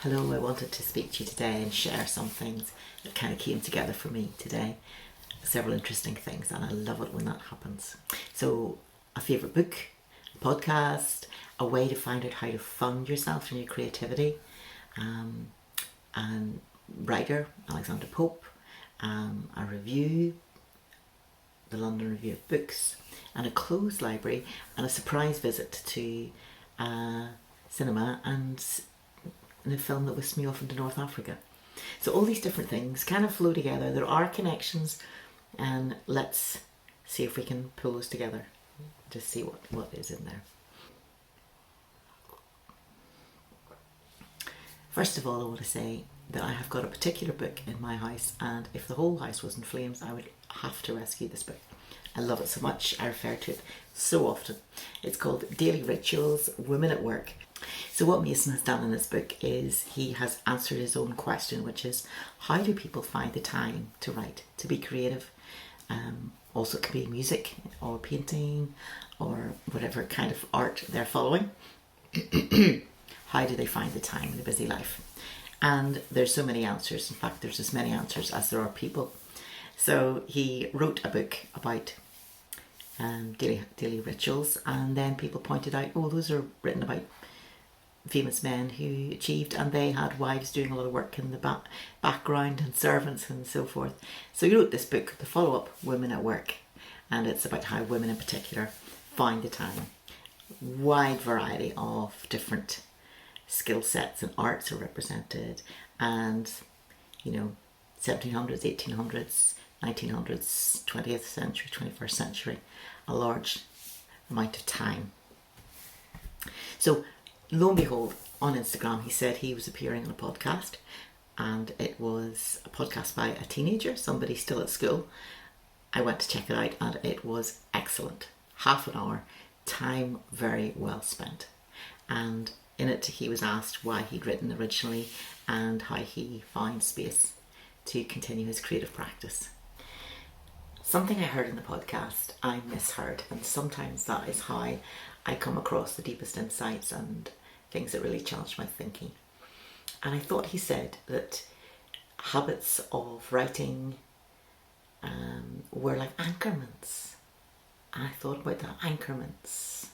Hello, I wanted to speak to you today and share some things that kind of came together for me today. Several interesting things, and I love it when that happens. So, a favourite book, a podcast, a way to find out how to fund yourself and your creativity, and writer Alexander Pope, a review, the London Review of Books, and a closed library, and a surprise visit to cinema and in a film that whisked me off into North Africa. So all these different things kind of flow together. There are connections, and let's see if we can pull those together. Just see what is in there. First of all, I want to say that I have got a particular book in my house, and if the whole house was in flames, I would have to rescue this book. I love it so much, I refer to it so often. It's called Daily Rituals, Women at Work. So what Mason has done in this book is he has answered his own question, which is, how do people find the time to write, to be creative? Also it can be music or painting or whatever kind of art they're following. How do they find the time in a busy life? And there's so many answers. In fact, there's as many answers as there are people. So he wrote a book about daily rituals, and then people pointed out, oh, those are written about famous men who achieved, and they had wives doing a lot of work in the background and servants and so forth. So he wrote this book, the follow-up, Women at Work, and it's about how women in particular find the time. Wide variety of different skill sets and arts are represented, and 1700s, 1800s, 1900s, 20th century, 21st century, a large amount of time. So lo and behold, on Instagram he said he was appearing on a podcast, and it was a podcast by a teenager, somebody still at school. I went to check it out, and it was excellent. Half an hour, time very well spent. And in it he was asked why he'd written originally and how he found space to continue his creative practice. Something I heard in the podcast I misheard, and sometimes that is how I come across the deepest insights and things that really challenge my thinking. And I thought he said that habits of writing were like anchorments. And I thought about that, anchorments.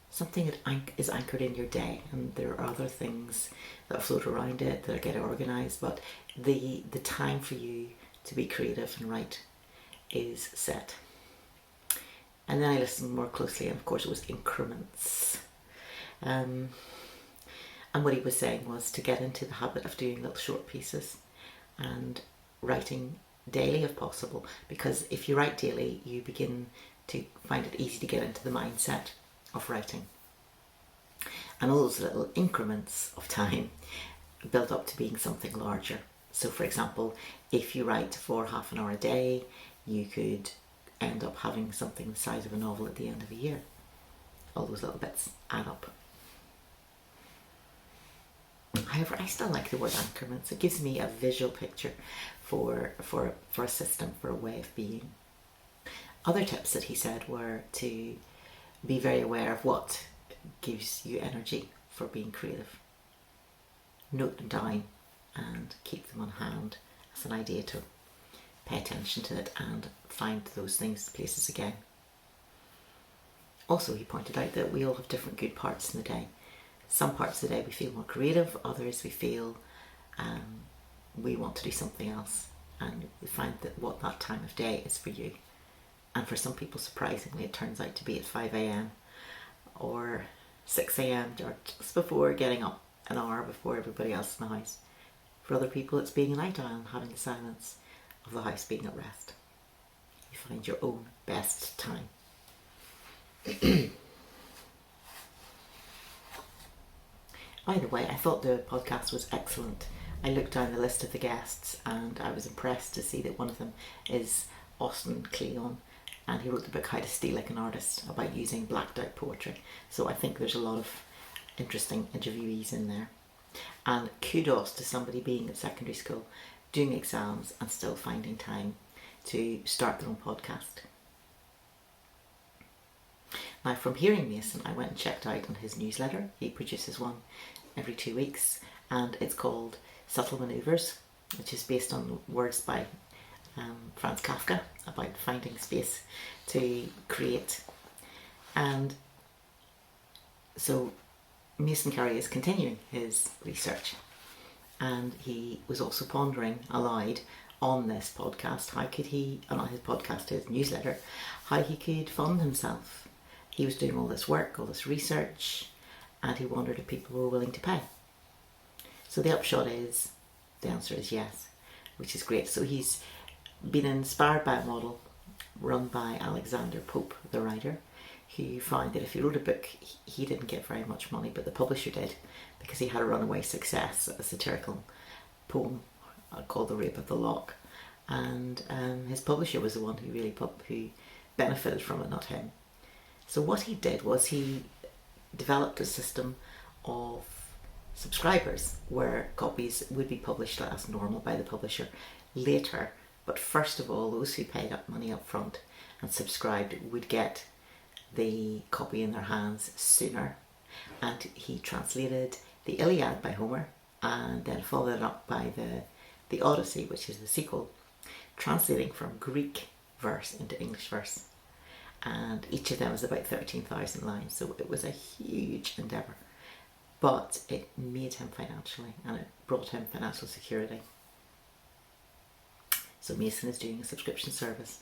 Something that is anchored in your day, and there are other things that float around it that get organised, but the time for you to be creative and write is set. And then I listened more closely, and of course it was increments. And what he was saying was to get into the habit of doing little short pieces and writing daily if possible, because if you write daily you begin to find it easy to get into the mindset of writing. And all those little increments of time build up to being something larger. So for example, if you write for half an hour a day, you could end up having something the size of a novel at the end of a year. All those little bits add up. However, I still like the word anchorments. It gives me a visual picture for a system, for a way of being. Other tips that he said were to be very aware of what gives you energy for being creative. Note them down and keep them on hand as an idea to pay attention to it and find those things, places again. Also, he pointed out that we all have different good parts in the day. Some parts of the day we feel more creative, others we feel we want to do something else, and we find that what that time of day is for you. And for some people, surprisingly, it turns out to be at 5 a.m. or 6 a.m. or just before getting up, an hour before everybody else in the house. For other people, it's being a night owl and having the silence of the house being at rest. You find your own best time. By the way, I thought the podcast was excellent. I looked down the list of the guests and I was impressed to see that one of them is Austin Kleon, and he wrote the book How to Steal Like an Artist, about using blacked out poetry. So I think there's a lot of interesting interviewees in there. And kudos to somebody being at secondary school, doing exams and still finding time to start their own podcast. Now, from hearing Mason, I went and checked out on his newsletter. He produces one every 2 weeks, and it's called Subtle Manoeuvres, which is based on words by Franz Kafka about finding space to create. And so Mason Currey is continuing his research, and he was also pondering aloud on this podcast how could he, not his podcast, his newsletter, how he could fund himself. He was doing all this work, all this research, and he wondered if people were willing to pay. So the upshot is, the answer is yes, which is great. So he's been inspired by a model run by Alexander Pope, the writer, who found that if he wrote a book, he didn't get very much money, but the publisher did, because he had a runaway success, a satirical poem called The Rape of the Lock. And his publisher was the one who benefited from it, not him. So what he did was he developed a system of subscribers where copies would be published as normal by the publisher later, but first of all, those who paid up money up front and subscribed would get the copy in their hands sooner. And he translated the Iliad by Homer and then followed it up by the Odyssey, which is the sequel, translating from Greek verse into English verse. And each of them was about 13,000 lines, so it was a huge endeavour. But it made him financially, and it brought him financial security. So Mason is doing a subscription service,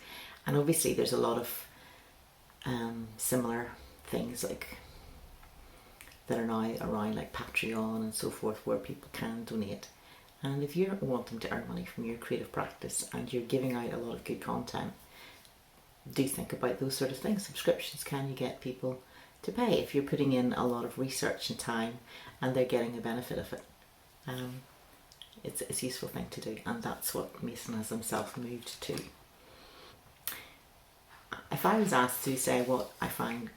and obviously there's a lot of similar things like that are now around, like Patreon and so forth, where people can donate. And if you're wanting to earn money from your creative practice and you're giving out a lot of good content, do think about those sort of things. Subscriptions, can you get people to pay if you're putting in a lot of research and time and they're getting a benefit of it? It's a useful thing to do, and that's what Mason has himself moved to. If I was asked to say what I find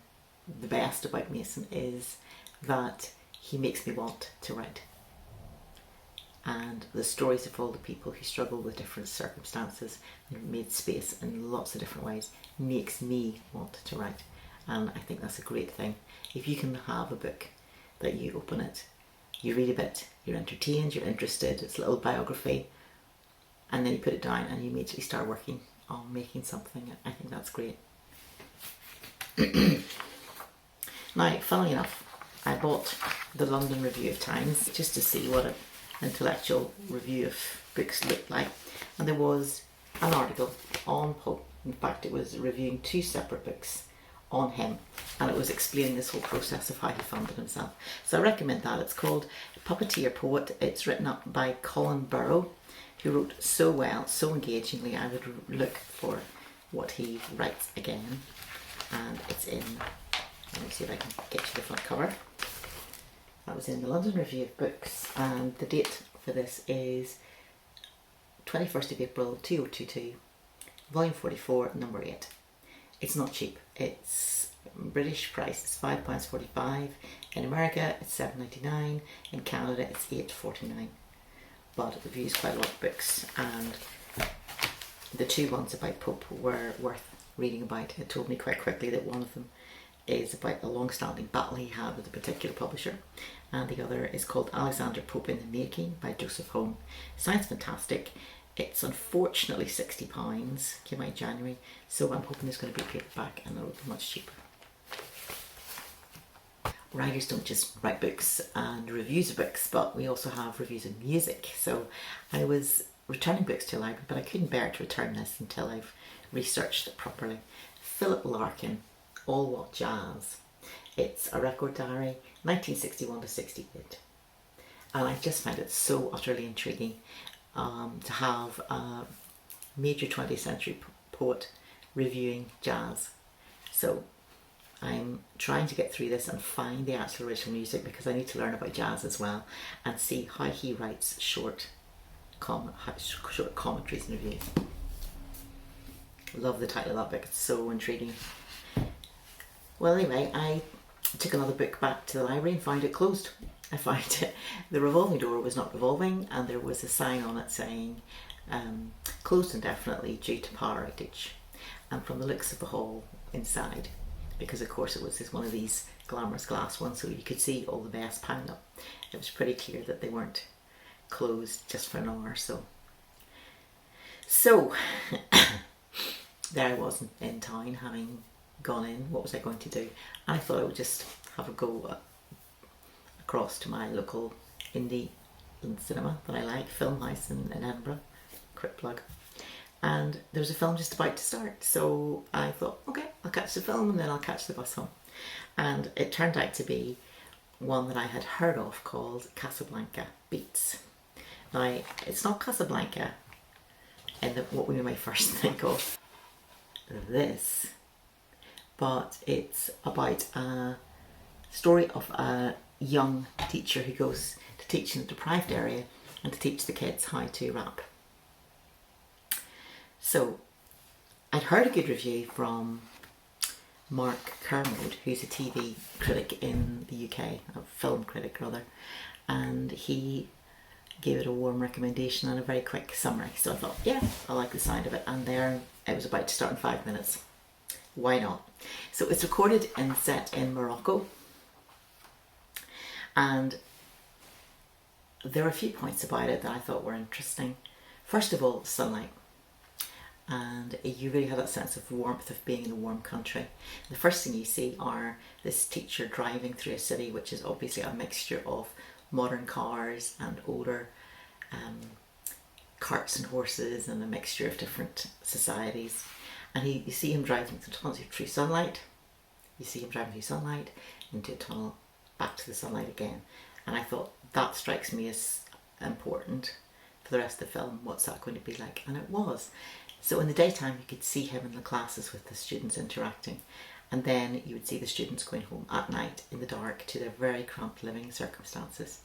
the best about Mason, is that he makes me want to write. And the stories of all the people who struggle with different circumstances and made space in lots of different ways makes me want to write. And I think that's a great thing. If you can have a book that you open it, you read a bit, you're entertained, you're interested, it's a little biography, and then you put it down and you immediately start working on making something, I think that's great. Now, funnily enough, I bought the London Review of Times just to see what an intellectual review of books looked like, and there was an article on Pope. In fact, it was reviewing 2 separate books on him, and it was explaining this whole process of how he funded himself. So I recommend that. It's called Puppeteer Poet. It's written up by Colin Burrow, who wrote so well, so engagingly. I would look for what he writes again. And it's in, let me see if I can get you the front cover. That was in the London Review of Books, and the date for this is 21st of April 2022, volume 44, number 8. It's not cheap. It's British price, it's £5.45. In America it's £7.99. In Canada it's £8.49. But it reviews quite a lot of books, and the 2 ones about Pope were worth reading about. It told me quite quickly that one of them is about a long-standing battle he had with a particular publisher, and the other is called Alexander Pope in the Making by Joseph Home. Sounds fantastic. It's unfortunately £60, came out in January, so I'm hoping there's going to be a paperback and it'll be much cheaper. Writers don't just write books and reviews of books, but we also have reviews of music. So I was returning books to a library, but I couldn't bear to return this until I've researched it properly. Philip Larkin, All What Jazz. It's a record diary, 1961 to 68. And I just find it so utterly intriguing to have a major 20th century poet reviewing jazz. So I'm trying to get through this and find the actual original music, because I need to learn about jazz as well and see how he writes short commentaries and reviews. Love the title of that book, it's so intriguing. Well, anyway, I took another book back to the library and found it closed. I found the revolving door was not revolving, and there was a sign on it saying closed indefinitely due to power outage. And from the looks of the hall inside, because of course it was one of these glamorous glass one, so you could see all the vests piled up. It was pretty clear that they weren't closed just for an hour or so. So there I was in town, having gone in. What was I going to do? And I thought I would just have a go across to my local indie cinema that I like, Film House in Edinburgh, quick plug. And there was a film just about to start, so I thought, okay, I'll catch the film and then I'll catch the bus home. And it turned out to be one that I had heard of called Casablanca Beats. Now, it's not Casablanca in what we might first think of this, but it's about a story of a young teacher who goes to teach in a deprived area and to teach the kids how to rap. So I'd heard a good review from Mark Kermode, who's a TV critic in the UK, a film critic rather, and he gave it a warm recommendation and a very quick summary. So I thought, yeah, I like the sound of it. And there it was about to start in 5 minutes. Why not? So it's recorded and set in Morocco. And there are a few points about it that I thought were interesting. First of all, sunlight. And you really have that sense of warmth of being in a warm country. The first thing you see are this teacher driving through a city which is obviously a mixture of modern cars and older carts and horses and a mixture of different societies. And you see him driving through sunlight, you see him driving through sunlight into a tunnel, back to the sunlight again. And I thought, that strikes me as important for the rest of the film. What's that going to be like? And it was. So in the daytime you could see him in the classes with the students interacting, and then you would see the students going home at night in the dark to their very cramped living circumstances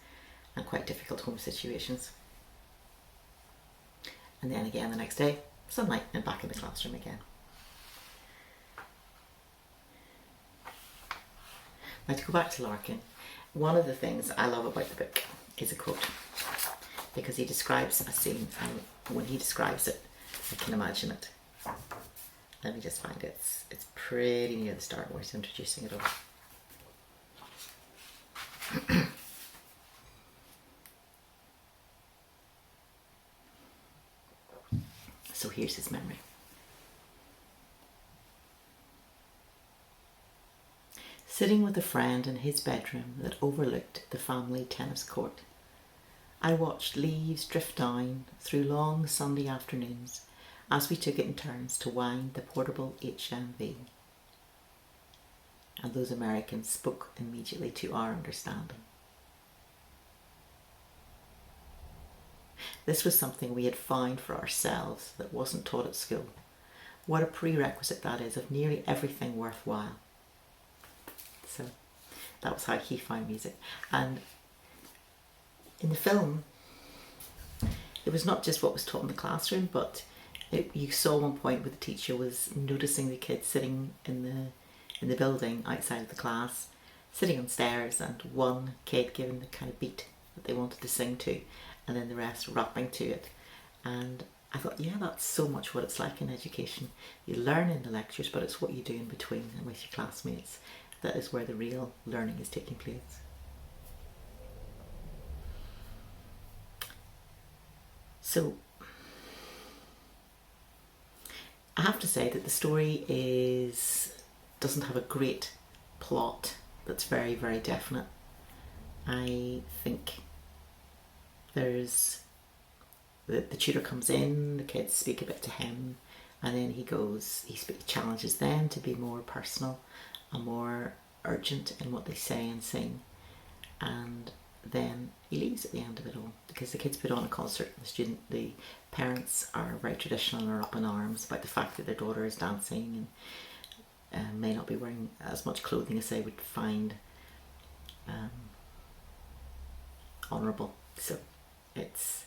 and quite difficult home situations. And then again the next day, sunlight and back in the classroom again. Now, to go back to Larkin, one of the things I love about the book is a quote, because he describes a scene, and when he describes it, I can imagine it. Let me just find it. It's pretty near the start where he's introducing it all. So here's his memory. Sitting with a friend in his bedroom that overlooked the family tennis court, I watched leaves drift down through long Sunday afternoons as we took it in turns to wind the portable HMV. And those Americans spoke immediately to our understanding. This was something we had found for ourselves that wasn't taught at school. What a prerequisite that is of nearly everything worthwhile. So that was how he found music. And in the film, it was not just what was taught in the classroom, but you saw one point where the teacher was noticing the kids sitting in the building outside of the class, sitting on stairs, and one kid giving the kind of beat that they wanted to sing to, and then the rest rapping to it. And I thought, yeah, that's so much what it's like in education. You learn in the lectures, but it's what you do in between and with your classmates that is where the real learning is taking place. So I have to say that the story doesn't have a great plot that's very, very definite. I think there's the tutor comes in, the kids speak a bit to him, and then he challenges them to be more personal and more urgent in what they say and sing, and then he leaves at the end of it all, because the kids put on a concert and the parents are very traditional and are up in arms about the fact that their daughter is dancing and may not be wearing as much clothing as they would find honourable. So it's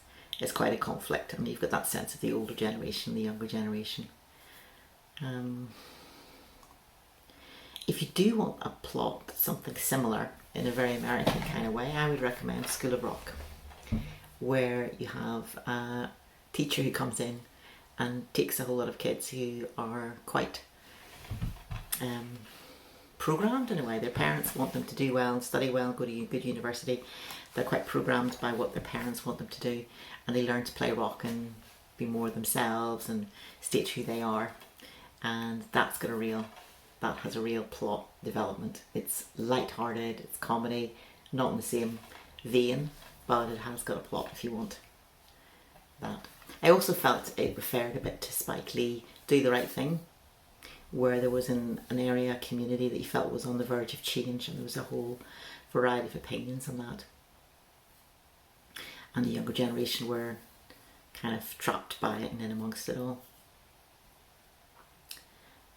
quite a conflict. I mean, you've got that sense of the older generation, the younger generation. If you do want a plot, something similar in a very American kind of way, I would recommend School of Rock, where you have a teacher who comes in and takes a whole lot of kids who are quite programmed in a way. Their parents want them to do well and study well, go to a good university. They're quite programmed by what their parents want them to do, and they learn to play rock and be more themselves and state who they are. And that has a real plot development. It's light-hearted, it's comedy, not in the same vein, but it has got a plot if you want that. I also felt it referred a bit to Spike Lee, Do the Right Thing, where there was an area, a community that you felt was on the verge of change, and there was a whole variety of opinions on that. And the younger generation were kind of trapped by it and in amongst it all.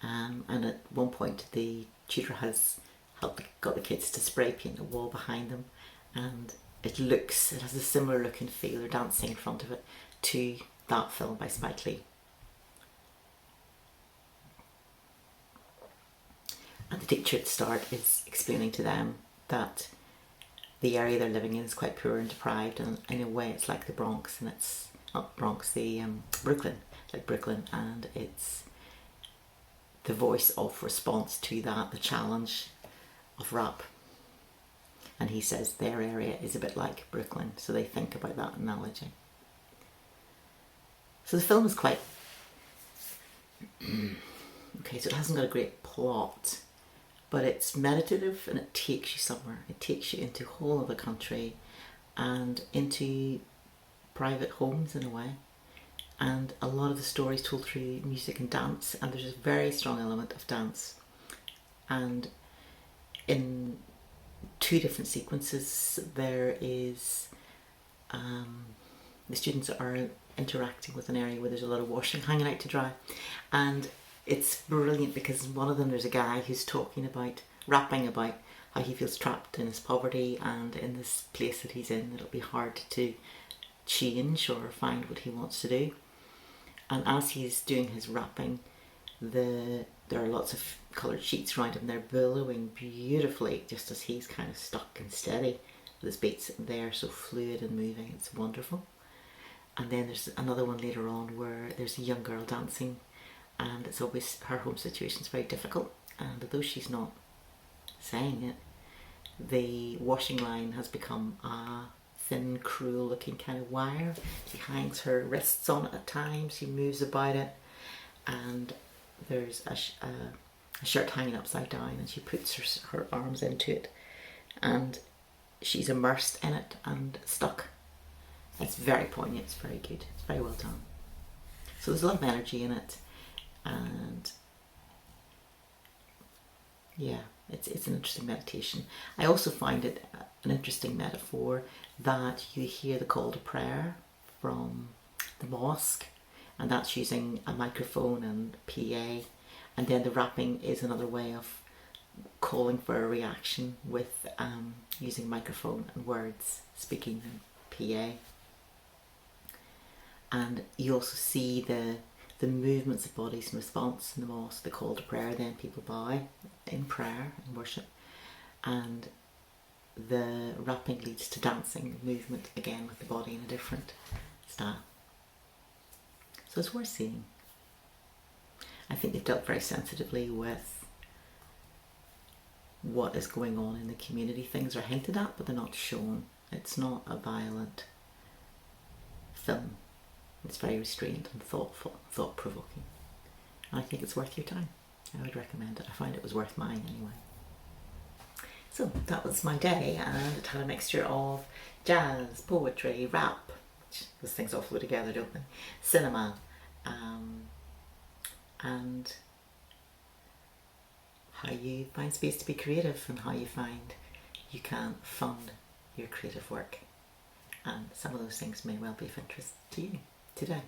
And at one point the tutor has got the kids to spray paint the wall behind them, and it has a similar look and feel, they're dancing in front of it, to that film by Spike Lee. And the teacher at the start is explaining to them that the area they're living in is quite poor and deprived, and in a way it's like the Bronx, and it's not Bronx, Brooklyn, like Brooklyn, and it's the voice of response to that, the challenge of rap. And he says their area is a bit like Brooklyn, so they think about that analogy. So the film is quite okay, so it hasn't got a great plot, but it's meditative and it takes you somewhere. It takes you into a whole other country and into private homes in a way. And a lot of the stories told through music and dance, and there's a very strong element of dance. And in two different sequences there is the students are interacting with an area where there's a lot of washing hanging out to dry, and it's brilliant because in one of them there's a guy who's rapping about how he feels trapped in his poverty and in this place that he's in, it'll be hard to change or find what he wants to do. And as he's doing his rapping, there are lots of coloured sheets around him, they're billowing beautifully just as he's kind of stuck and steady with his beats. They're so fluid and moving, it's wonderful. And then there's another one later on where there's a young girl dancing, and it's always, her home situation's very difficult, and although she's not saying it, the washing line has become a thin, cruel looking kind of wire. She hangs her wrists on it at times, she moves about it, and there's a shirt hanging upside down, and she puts her arms into it, and she's immersed in it and stuck. It's very poignant, it's very good, it's very well done. So there's a lot of energy in it, and yeah, it's an interesting meditation. I also find it an interesting metaphor that you hear the call to prayer from the mosque, and that's using a microphone and PA, and then the rapping is another way of calling for a reaction with using microphone and words, speaking and PA. And you also see the movements of bodies in response in the mosque, the call to prayer, then people bow in prayer and worship, and the rapping leads to dancing movement again with the body in a different style. So it's worth seeing. I think they've dealt very sensitively with what is going on in the community. Things are hinted at but they're not shown. It's not a violent film. It's very restrained and thoughtful, thought-provoking. And I think it's worth your time. I would recommend it. I find it was worth mine anyway. So that was my day, and it had a mixture of jazz, poetry, rap, which those things all flow together, don't they? Cinema, and how you find space to be creative and how you find you can fund your creative work. And some of those things may well be of interest to you today.